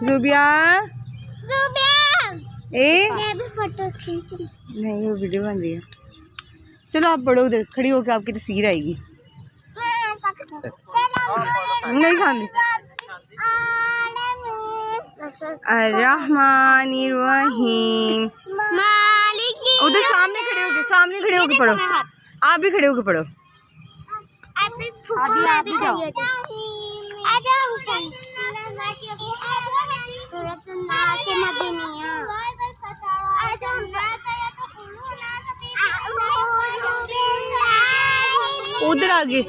ज़ुबिया ए मैं भी फोटो खींच रही। नहीं वो वीडियो बन रही है। चलो आप पढ़ो, उधर खड़ी होकर आपकी तस्वीर आएगी। नहीं खानी। अर्रहमानिर्रहीम। उधर सामने खड़े होके पढ़ो। आप भी खड़े होके पढ़ो। आप भी जाओ। उधर आगे